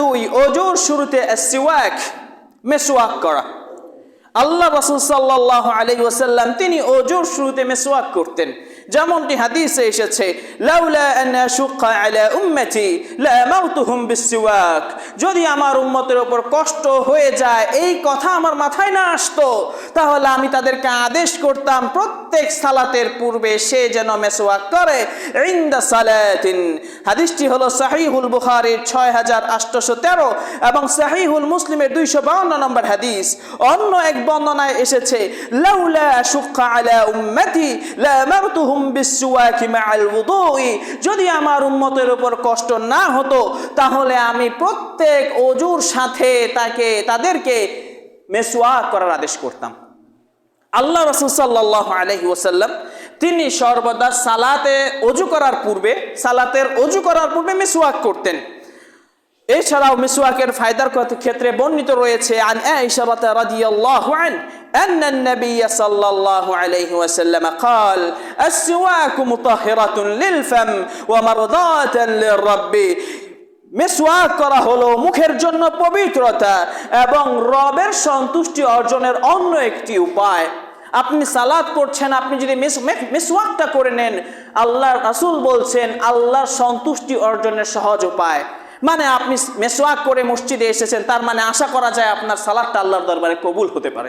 দুই, ওযুর শুরুতে সিওয়াক, মেসওয়াক করা। আল্লাহ রাসূল সাল্লাল্লাহু আলাইহি ওয়াসাল্লাম তিনি ওযুর শুরুতে মেসওয়াক করতেন, যেমনটি হাদিসে এসেছে, লাউলা আন আশুক্কা আলা উম্মতি লাআমারতুহুম বিসওয়াক। যদি আমার উম্মতের উপর কষ্ট হয়ে যায়, এই কথা আমার মাথায় না আসতো, তাহলে আমি তাদেরকে আদেশ করতাম প্রত্যেক সালাতের পূর্বে সে যেন মেসওয়াক করে ইনদা সালাতিন। হাদিসটি হলো সহিহুল বুখারীর 6813 এবং সহিহুল মুসলিমের 252 নম্বর হাদিস। অন্য এক বর্ণনায় এসেছে, লাউলা আশুক্কা আলা উম্মতি লাআমারতুহুম বিসওয়াকি মাআল ওযুই। যদি আমার উম্মতের উপর কষ্ট না হতো, তাহলে আমি প্রত্যেক ওযুর সাথে তাদেরকে মেসওয়াক করার আদেশ করতাম। আল্লাহ রাসূল সাল্লাল্লাহু আলাইহি ওয়াসাল্লাম তিনি সর্বদা সালাতের ওযু করার পূর্বে মেসওয়াক করতেন। এছাড়াও মিসওয়াকের ফায়দার ক্ষেত্রে বর্ণিত রয়েছে, আন আয়েশা রাদিয়াল্লাহু আনহা أن النبي صلى الله عليه وسلم قال السواك مطهرة للفم ومرضاة للرب। মিসওয়াক করা হলো মুখের জন্য পবিত্রতা এবং রবের সন্তুষ্টি অর্জনের অন্য একটি উপায়। আপনি সালাত করছেন, আপনি যদি মিসওয়াকটা করে নেন, আল্লাহর রাসূল বলছেন আল্লাহর সন্তুষ্টি অর্জনের সহজ উপায়। মানে আপনি মেসওয়াক করে মসজিদে এসেছেন, তার মানে আশা করা যায় আপনার সালাতটা আল্লাহর দরবারে কবুল হতে পারে।